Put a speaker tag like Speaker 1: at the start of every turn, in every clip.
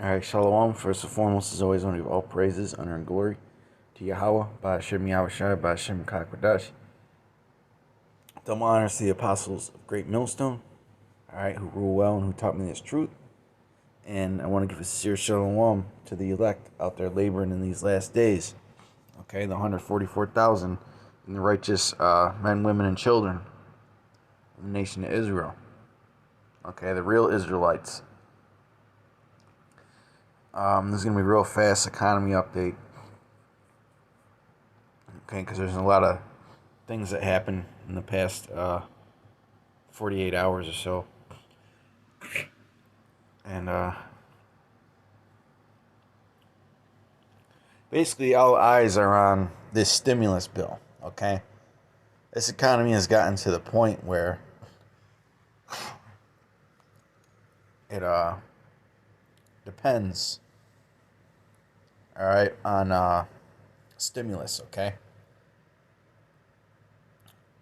Speaker 1: Alright, Shalom. First and foremost, as always, I want to give all praises, honor, and glory to Yahweh, Ba'ashem Yahushai, Ba'ashem Kakwadash. Double honors to the apostles of Great Millstone, alright, who rule well and who taught me this truth. And I want to give a sincere Shalom to the elect out there laboring in these last days. Okay, the 144,000 and the righteous men, women, and children of the nation of Israel. Okay, the real Israelites. This is going to be a real fast economy update. Okay, because there's a lot of things that happened in the past 48 hours or so. And basically all eyes are on this stimulus bill, okay? This economy has gotten to the point where it depends, all right, on stimulus, okay?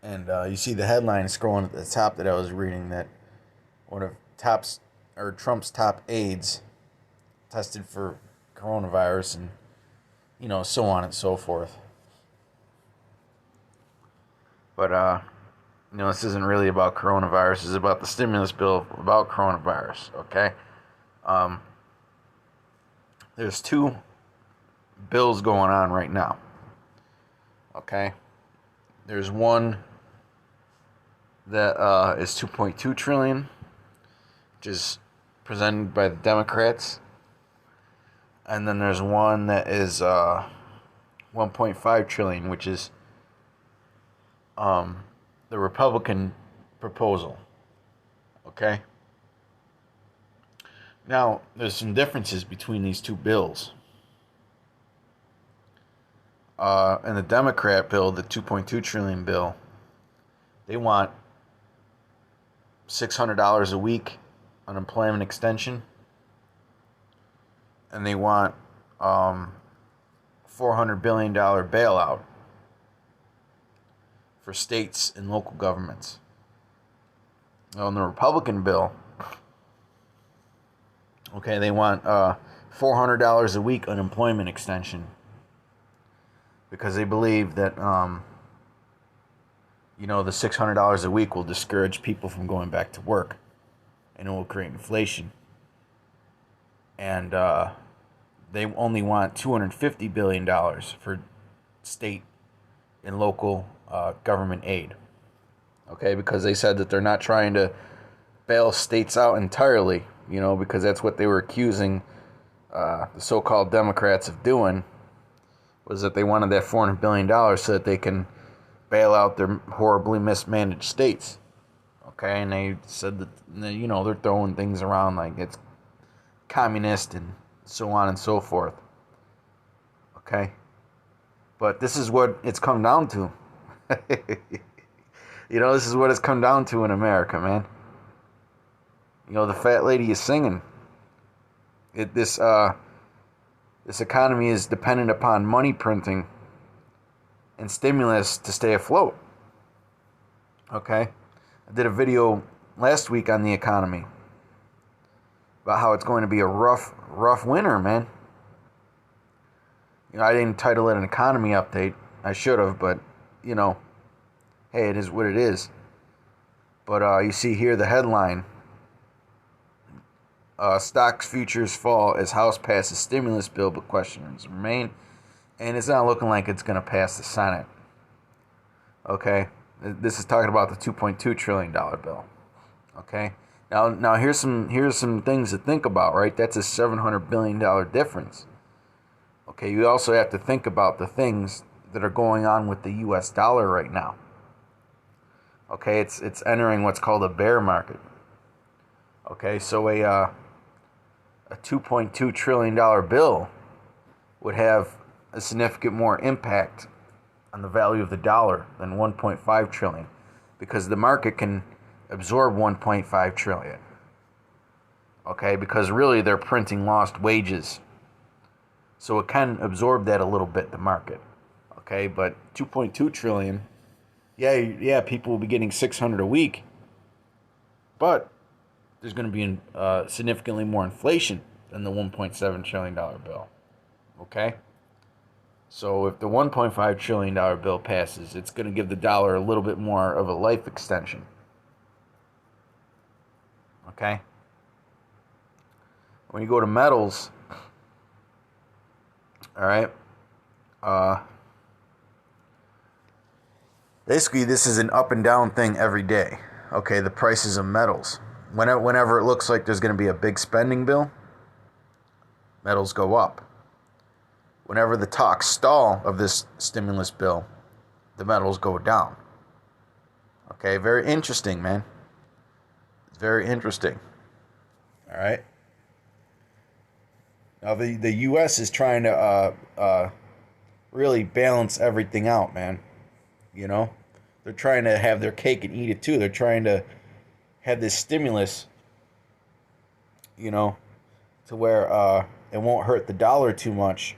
Speaker 1: And you see the headline scrolling at the top that I was reading that one of Trump's top aides tested for coronavirus and, so on and so forth. But, this isn't really about coronavirus. It's about the stimulus bill about coronavirus, okay? There's two bills going on right now, okay? There's one that is 2.2 trillion, which is presented by the Democrats. And then there's one that is 1.5 trillion, which is the Republican proposal. Okay? Now, there's some differences between these two bills. In the Democrat bill, the 2.2 trillion bill, they want $600 a week unemployment extension, and they want $400 billion bailout for states and local governments. Now, in the Republican bill, okay, they want $400 a week unemployment extension because they believe that the $600 a week will discourage people from going back to work, and it will create inflation. And they only want $250 billion for state and local government aid. Okay, because they said that they're not trying to bail states out entirely, because that's what they were accusing the so-called Democrats of doing, was that they wanted that $400 billion so that they can bail out their horribly mismanaged states. Okay, and they said that, they're throwing things around like it's communist and so on and so forth. Okay? But this is what it's come down to. This is what it's come down to in America, man. The fat lady is singing. This economy is dependent upon money printing and stimulus to stay afloat. Okay? I did a video last week on the economy about how it's going to be a rough winter, man. I didn't title it an economy update. I should have, but, hey, it is what it is. But you see here the headline, stocks futures fall as House passes stimulus bill, but questions remain. And it's not looking like it's going to pass the Senate. Okay? This is talking about the $2.2 trillion bill. Okay? Now here's some things to think about, right? That's a $700 billion difference. Okay, you also have to think about the things that are going on with the US dollar right now. Okay, it's entering what's called a bear market. Okay, so a $2.2 trillion bill would have a significant more impact on the value of the dollar than 1.5 trillion, because the market can absorb 1.5 trillion. Okay, because really they're printing lost wages, so it can absorb that a little bit, the market. Okay, but 2.2 trillion, yeah, people will be getting 600 a week, but there's going to be significantly more inflation than the $1.7 trillion bill. Okay? So if the $1.5 trillion bill passes, it's going to give the dollar a little bit more of a life extension. Okay? When you go to metals, all right, basically this is an up and down thing every day. Okay, the prices of metals. Whenever it looks like there's going to be a big spending bill, metals go up. Whenever the talks stall of this stimulus bill, the metals go down. Okay, very interesting, man. It's very interesting. All right. Now the U.S. is trying to really balance everything out, man. You know, they're trying to have their cake and eat it too. They're trying to have this stimulus, you know, to where it won't hurt the dollar too much,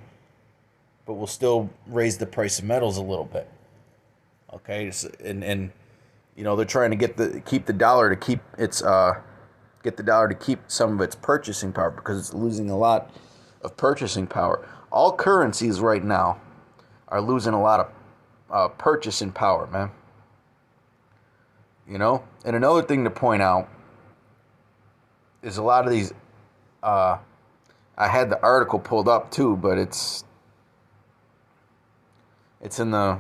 Speaker 1: but will still raise the price of metals a little bit. Okay, and you know, they're trying to keep the dollar to keep its some of its purchasing power, because it's losing a lot of purchasing power. All currencies right now are losing a lot of purchasing power, man. You know, and another thing to point out is a lot of these. I had the article pulled up too, but it's in the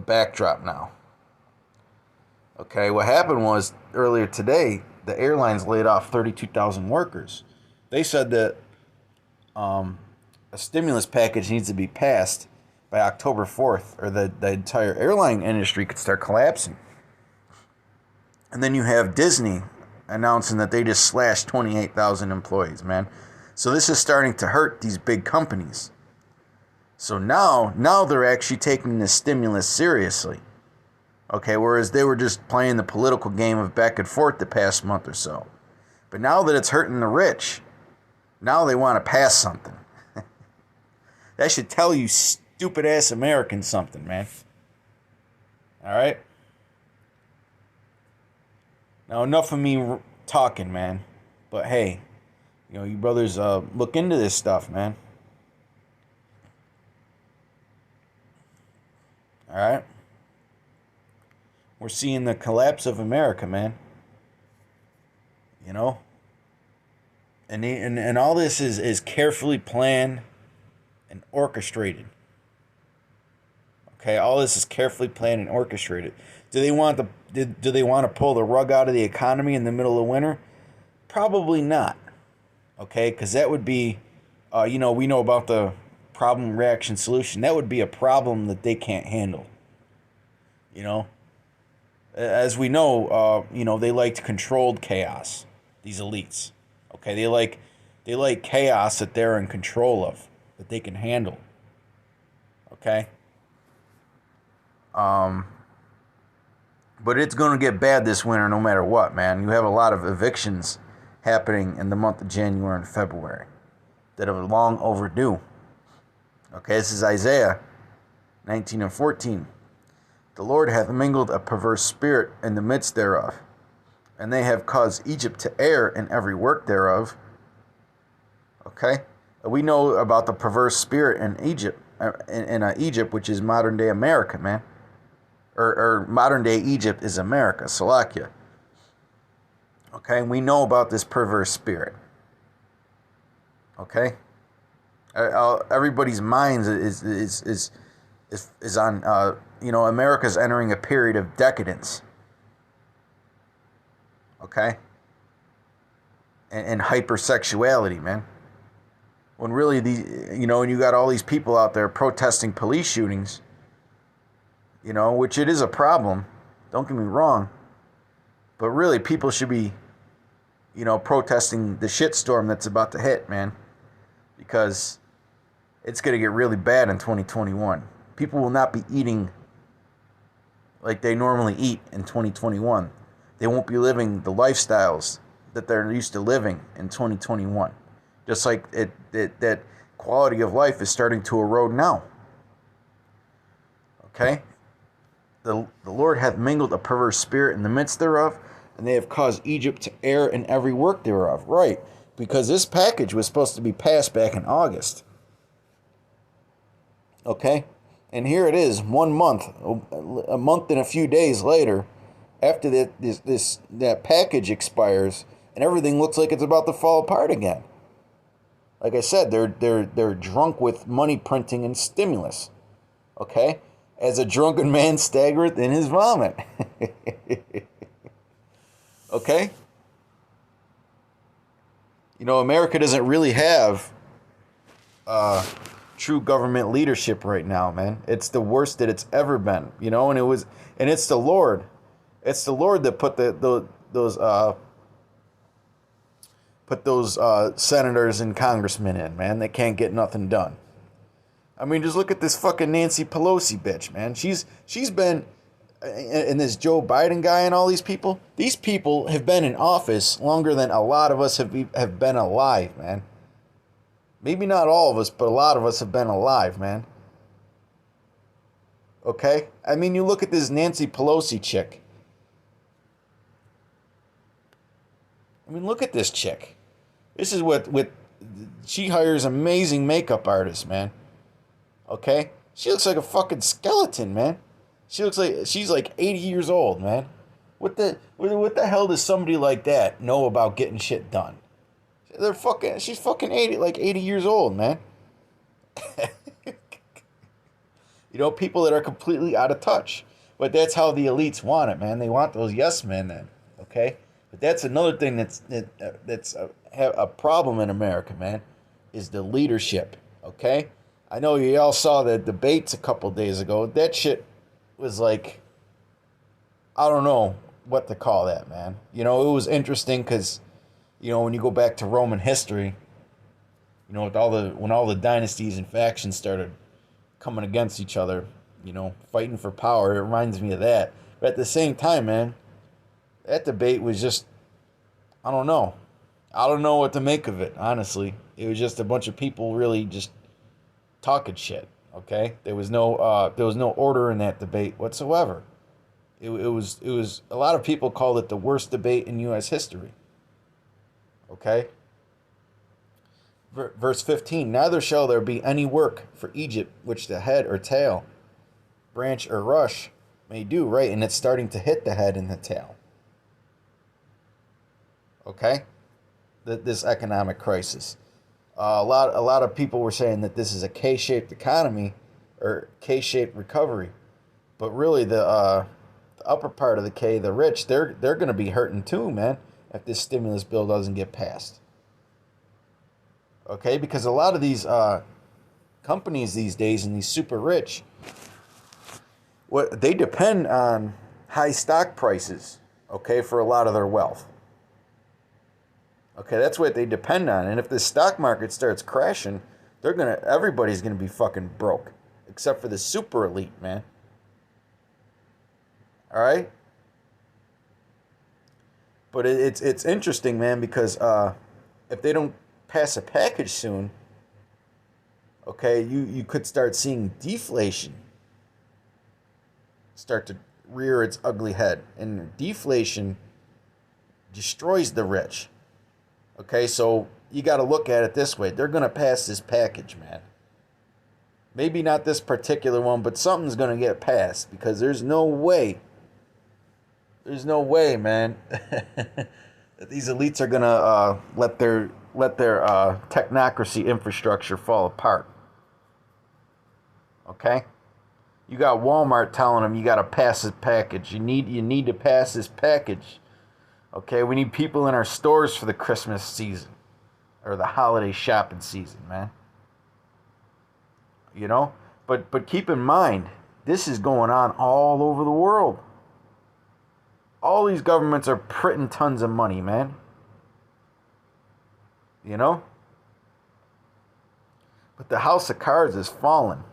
Speaker 1: backdrop now. Okay, what happened was earlier today, the airlines laid off 32,000 workers. They said that a stimulus package needs to be passed by October 4th, or the entire airline industry could start collapsing. And then you have Disney announcing that they just slashed 28,000 employees, man. So this is starting to hurt these big companies. So now they're actually taking this stimulus seriously. Okay, whereas they were just playing the political game of back and forth the past month or so. But now that it's hurting the rich, now they want to pass something. That should tell you stupid ass Americans something, man. All right? Now, enough of me talking, man. But hey, you know, you brothers look into this stuff, man. All right? We're seeing the collapse of America, man. You know? And all this is carefully planned and orchestrated. Okay, all this is carefully planned and orchestrated. Do they want to pull the rug out of the economy in the middle of winter? Probably not. Okay, because that would be, you know, we know about the problem, reaction, solution. That would be a problem that they can't handle. You know, as we know, you know, they like controlled chaos. These elites. Okay, they like chaos that they're in control of, that they can handle. Okay. But it's going to get bad this winter no matter what, man. You have a lot of evictions happening in the month of January and February that are long overdue. Okay, this is Isaiah 19 and 14. The Lord hath mingled a perverse spirit in the midst thereof, and they have caused Egypt to err in every work thereof. Okay? We know about the perverse spirit in Egypt, Egypt, which is modern day America, man. Or modern day Egypt is America, Salakia. Okay, we know about this perverse spirit. Okay, everybody's minds is on. You know, America's entering a period of decadence. Okay, and hypersexuality, man. When really and you got all these people out there protesting police shootings. You know, which it is a problem. Don't get me wrong. But really, people should be, you know, protesting the shitstorm that's about to hit, man. Because it's going to get really bad in 2021. People will not be eating like they normally eat in 2021. They won't be living the lifestyles that they're used to living in 2021. Just like that quality of life is starting to erode now. Okay? The Lord hath mingled a perverse spirit in the midst thereof, and they have caused Egypt to err in every work thereof. Right. Because this package was supposed to be passed back in August. Okay? And here it is, 1 month, a month and a few days later, after that package expires, and everything looks like it's about to fall apart again. Like I said, they're drunk with money printing and stimulus. Okay? As a drunken man staggereth in his vomit. Okay? You know, America doesn't really have true government leadership right now, man. It's the worst that it's ever been, you know, and it's the Lord. It's the Lord that put those senators and congressmen in, man, that can't get nothing done. I mean, just look at this fucking Nancy Pelosi bitch, man. She's been, and this Joe Biden guy and all these people. These people have been in office longer than a lot of us have been alive, man. Maybe not all of us, but a lot of us have been alive, man. Okay? I mean, you look at this Nancy Pelosi chick. I mean, look at this chick. This is what she hires amazing makeup artists, man. Okay? She looks like a fucking skeleton, man. She looks like she's like 80 years old, man. What the hell does somebody like that know about getting shit done? She's fucking 80 years old, man. You know, people that are completely out of touch. But that's how the elites want it, man. They want those yes men then, okay? But that's another thing that's a problem in America, man, is the leadership, okay? I know you all saw the debates a couple days ago. That shit was like, I don't know what to call that, man. You know, it was interesting because, you know, when you go back to Roman history, you know, when all the dynasties and factions started coming against each other, you know, fighting for power, it reminds me of that. But at the same time, man, that debate was just, I don't know. I don't know what to make of it, honestly. It was just a bunch of people really just talking shit, okay? There was no order in that debate whatsoever. It was a lot of people called it the worst debate in U.S. history. Okay? Verse 15, neither shall there be any work for Egypt which the head or tail, branch or rush may do, right? And it's starting to hit the head and the tail. Okay? This economic crisis. A lot of people were saying that this is a K-shaped economy or K-shaped recovery. But really the upper part of the K, the rich, they're going to be hurting too, man, if this stimulus bill doesn't get passed. Okay, because a lot of these companies these days and these super rich, they depend on high stock prices, okay, for a lot of their wealth. Okay, that's what they depend on. And if the stock market starts crashing, everybody's gonna be fucking broke, except for the super elite, man. All right. But it's interesting, man, because if they don't pass a package soon, okay, you could start seeing deflation start to rear its ugly head, and deflation destroys the rich. Okay, so you got to look at it this way. They're going to pass this package, man. Maybe not this particular one, but something's going to get passed, because there's no way, man, that these elites are going to let their technocracy infrastructure fall apart. Okay? You got Walmart telling them you got to pass this package. You need to pass this package. Okay, we need people in our stores for the Christmas season or the holiday shopping season, man. You know? But keep in mind, this is going on all over the world. All these governments are printing tons of money, man. You know? But the house of cards is falling.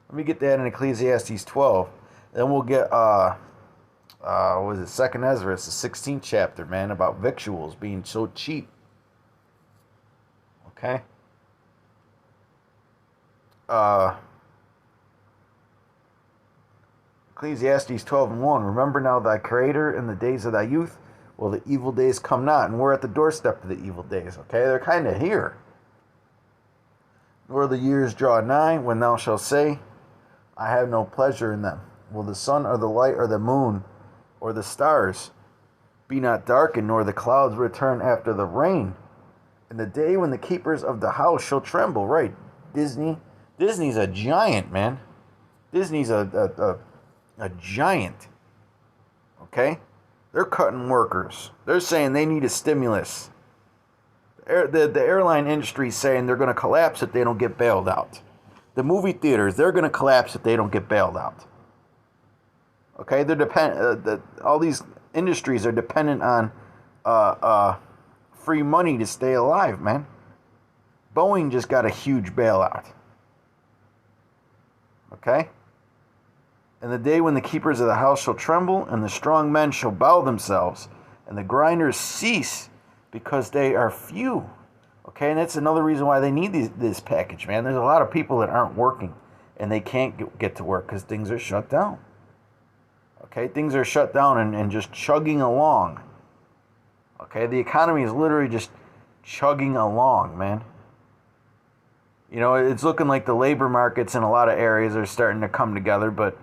Speaker 1: Let me get that in Ecclesiastes 12. Then we'll get what is it, 2nd Ezra, it's the 16th chapter, man, about victuals being so cheap. Okay? Ecclesiastes 12:1. Remember now thy Creator in the days of thy youth, Well, the evil days come not, and we're at the doorstep of the evil days, okay? They're kind of here. Nor the years draw nigh, when thou shalt say, I have no pleasure in them. Will the sun or the light or the moon or the stars be not darkened, nor the clouds return after the rain? In the day when the keepers of the house shall tremble. Right, Disney's a giant, man. Disney's a giant. Okay? They're cutting workers. They're saying they need a stimulus. The airline industry is saying they're going to collapse if they don't get bailed out. The movie theaters, they're going to collapse if they don't get bailed out. Okay? All these industries are dependent on free money to stay alive, man. Boeing just got a huge bailout. Okay? And the day when the keepers of the house shall tremble, and the strong men shall bow themselves, and the grinders cease, because they are few. Okay, and that's another reason why they need this package, man. There's a lot of people that aren't working, and they can't get to work because things are shut down. Okay, things are shut down and just chugging along. Okay, the economy is literally just chugging along, man. You know, it's looking like the labor markets in a lot of areas are starting to come together, but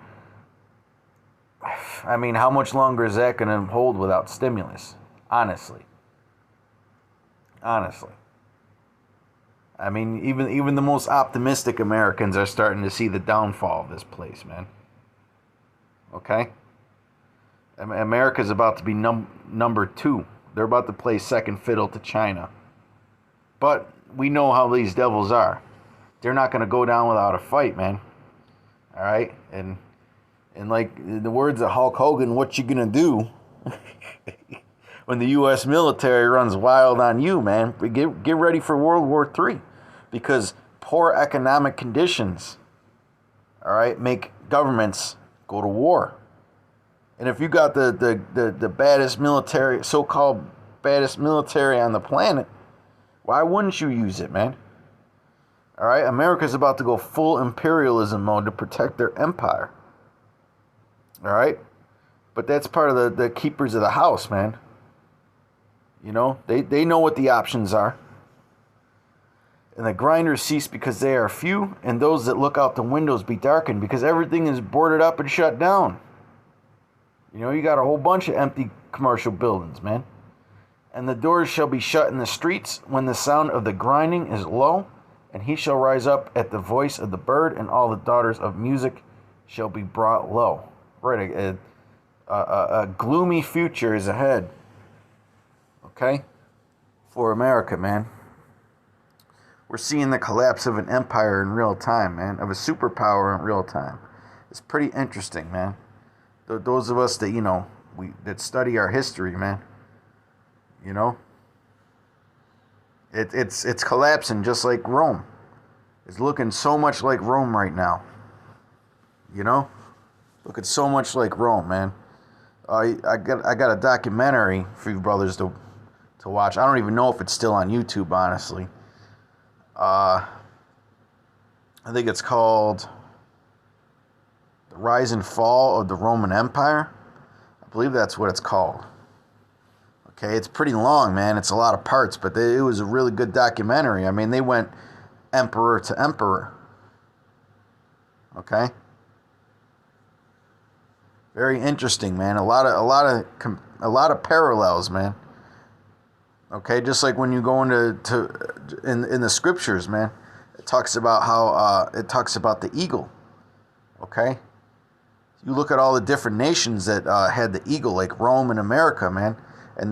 Speaker 1: I mean, how much longer is that going to hold without stimulus? Honestly. I mean, even the most optimistic Americans are starting to see the downfall of this place, man. Okay? America's about to be number 2. They're about to play second fiddle to China. But we know how these devils are. They're not going to go down without a fight, man. All right? And like in the words of Hulk Hogan, what you gonna do when the U.S. military runs wild on you, man? Get ready for World War III, because poor economic conditions, all right, make governments go to war. And if you got the baddest military, so-called baddest military on the planet, why wouldn't you use it, man? All right, America's about to go full imperialism mode to protect their empire. All right? But that's part of the keepers of the house, man. You know, they know what the options are. And the grinders cease because they are few, and those that look out the windows be darkened, because everything is boarded up and shut down. You know, you got a whole bunch of empty commercial buildings, man. And the doors shall be shut in the streets when the sound of the grinding is low, and he shall rise up at the voice of the bird, and all the daughters of music shall be brought low. Right, a gloomy future is ahead, okay, for America, man. We're seeing the collapse of an empire in real time, man, of a superpower in real time. It's pretty interesting, man. Those of us that, you know, that study our history, man, you know, it's collapsing just like Rome. It's looking so much like Rome right now, you know. Looking so much like Rome, man. I got a documentary for you brothers to watch. I don't even know if it's still on YouTube, honestly. I think it's called The Rise and Fall of the Roman Empire. I believe that's what it's called. Okay, it's pretty long, man. It's a lot of parts, but it was a really good documentary. I mean, they went emperor to emperor. Okay? Very interesting, man. A lot of parallels, man. Okay, just like when you go in the scriptures, man, it talks about how it talks about the eagle. Okay, you look at all the different nations that had the eagle, like Rome and America, man, and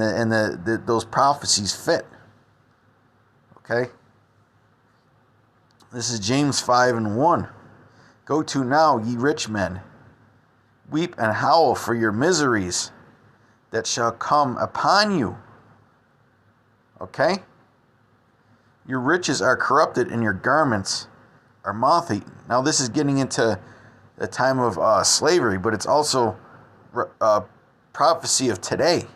Speaker 1: those prophecies fit. Okay, this is James 5:1. Go to now, ye rich men. Weep and howl for your miseries that shall come upon you. Okay? Your riches are corrupted and your garments are moth-eaten. Now this is getting into the time of slavery, but it's also prophecy of today.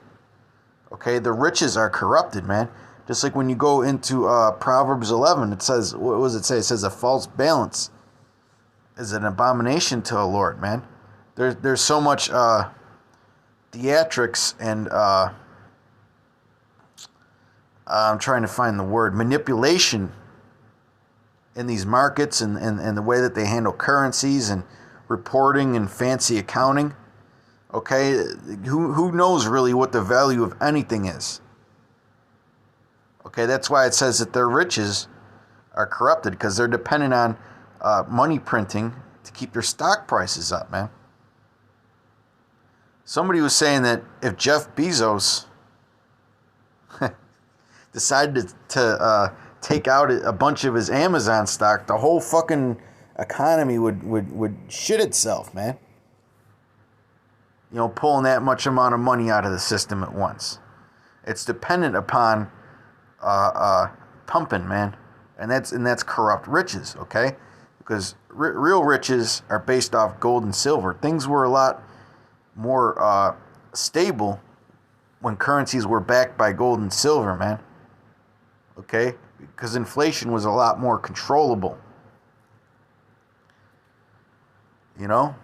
Speaker 1: Okay? The riches are corrupted, man. Just like when you go into Proverbs 11, it says, what does it say? It says a false balance is an abomination to the Lord, man. There's so much theatrics and I'm trying to find the word, manipulation in these markets and the way that they handle currencies and reporting and fancy accounting. Okay, who knows really what the value of anything is? Okay, that's why it says that their riches are corrupted, because they're dependent on money printing to keep their stock prices up, man. Somebody was saying that if Jeff Bezos decided to take out a bunch of his Amazon stock, the whole fucking economy would shit itself, man. You know, pulling that much amount of money out of the system at once. It's dependent upon pumping, man, and that's corrupt riches, okay? Because real riches are based off gold and silver. Things were a lot more stable when currencies were backed by gold and silver, man. Okay, because inflation was a lot more controllable. You know,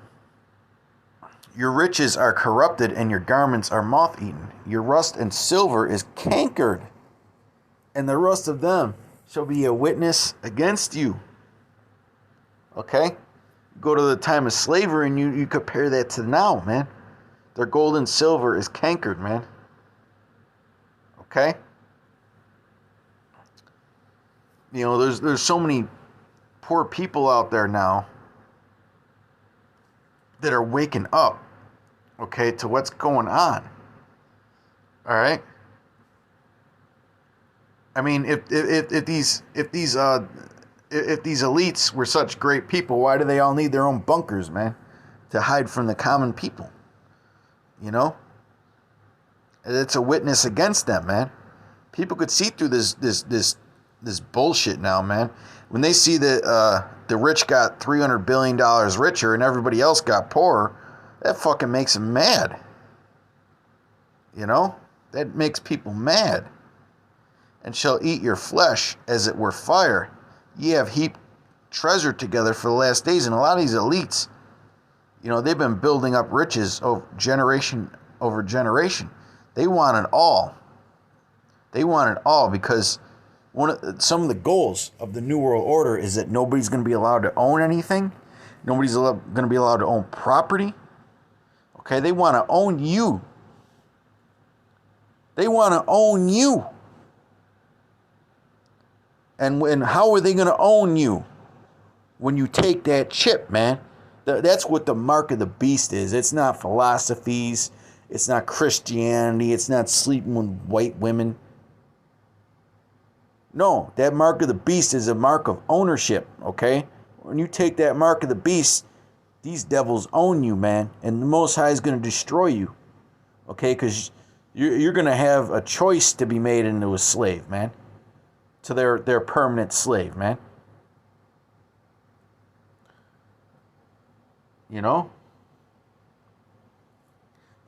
Speaker 1: your riches are corrupted and your garments are moth-eaten. Your rust and silver is cankered, and the rust of them shall be a witness against you. Okay? Go to the time of slavery and you compare that to now, man. Their gold and silver is cankered, man. Okay? You know, there's so many poor people out there now that are waking up, okay, to what's going on. All right? I mean, if these elites were such great people, why do they all need their own bunkers, man, to hide from the common people? You know, it's a witness against them, man. People could see through this bullshit now, man. When they see that the rich got $300 billion richer and everybody else got poorer, that fucking makes them mad. You know, that makes people mad. And shall eat your flesh as it were fire. Ye have heaped treasure together for the last days. And a lot of these elites, you know, they've been building up riches over generation over generation. They want it all. They want it all because some of the goals of the New World Order is that nobody's going to be allowed to own anything. Nobody's going to be allowed to own property. Okay, they want to own you. They want to own you. And how are they going to own you? When you take that chip, man. That's what the mark of the beast is. It's not philosophies. It's not Christianity. It's not sleeping with white women. No, that mark of the beast is a mark of ownership, okay? When you take that mark of the beast, these devils own you, man. And the Most High is going to destroy you, okay? Because you're going to have a choice to be made into a slave, man. To their permanent slave, man. You know?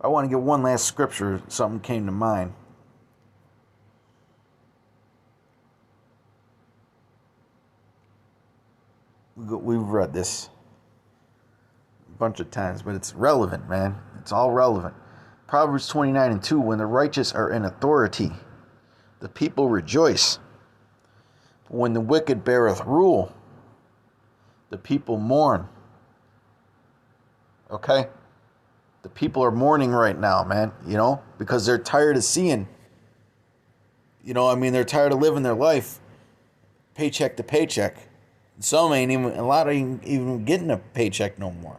Speaker 1: I want to get one last scripture. Something came to mind. We've read this a bunch of times, but it's relevant, man. It's all relevant. Proverbs 29:2, when the righteous are in authority, the people rejoice. But when the wicked beareth rule, the people mourn. Okay? The people are mourning right now, man, you know, because they're tired of seeing, you know, I mean, they're tired of living their life paycheck to paycheck. Some ain't even, a lot ain't even getting a paycheck no more.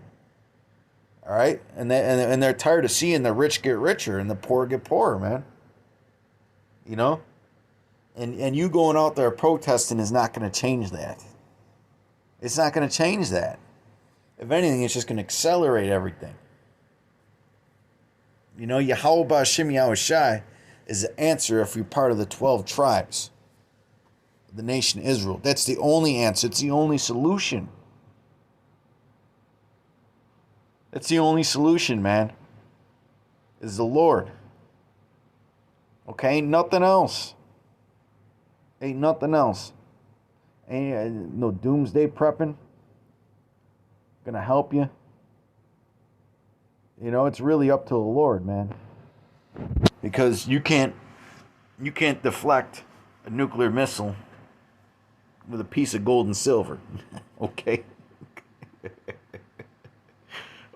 Speaker 1: All right? And they're tired of seeing the rich get richer and the poor get poorer, man. You know? And you going out there protesting is not going to change that. It's not going to change that. If anything, it's just going to accelerate everything. You know, Yahweh Ba'Shem Yahushai is the answer if you're part of the 12 tribes. The nation Israel. That's the only answer. It's the only solution. That's the only solution, man. Is the Lord. Okay? Nothing else. Ain't nothing else. Ain't no doomsday prepping. Gonna help you. You know, it's really up to the Lord, man. Because you can't You can't deflect a nuclear missile with a piece of gold and silver. Okay?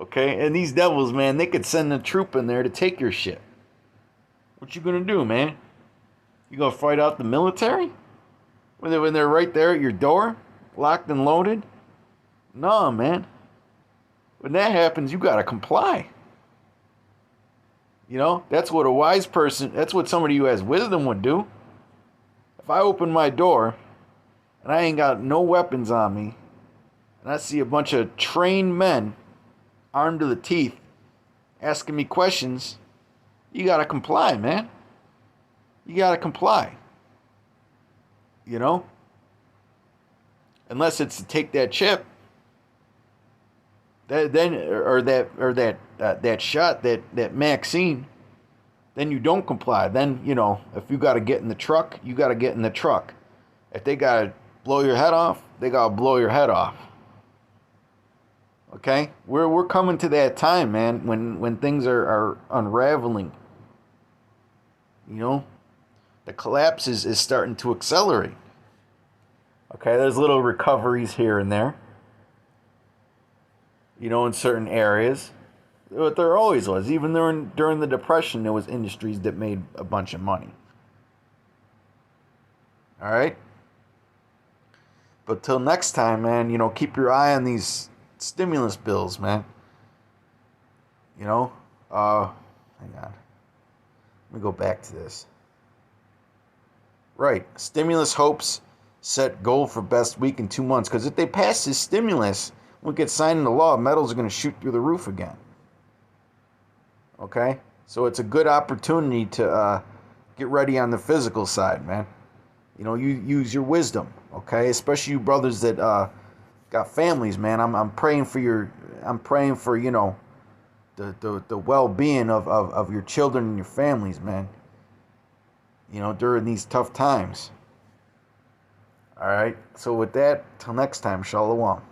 Speaker 1: Okay? And these devils, man, they could send a troop in there to take your shit. What you gonna do, man? You gonna fight out the military? When they're right there at your door, locked and loaded? No, man. When that happens, you gotta comply. You know, that's what a wise person, that's what somebody who has wisdom would do. If I open my door and I ain't got no weapons on me, and I see a bunch of trained men armed to the teeth asking me questions, you gotta comply, man. You gotta comply. You know? Unless it's to take that chip, that shot, that vaccine, then you don't comply. Then, you know, if you got to get in the truck, you got to get in the truck. If they got to blow your head off, they got to blow your head off. Okay? We're coming to that time, man, when things are unraveling. You know? The collapse is starting to accelerate. Okay, there's little recoveries here and there. You know, in certain areas. But there always was. Even during the Depression, there was industries that made a bunch of money. All right? But till next time, man, you know, keep your eye on these stimulus bills, man. You know? Hang on. Let me go back to this. Right. Stimulus hopes set goal for best week in 2 months. Because if they pass this stimulus, when it gets signed into law, metals are going to shoot through the roof again. Okay? So it's a good opportunity to get ready on the physical side, man. You know, you use your wisdom, okay? Especially you brothers that got families, man. I'm praying for you know, the well-being of your children and your families, man. You know, during these tough times. All right? So with that, till next time, Shalom.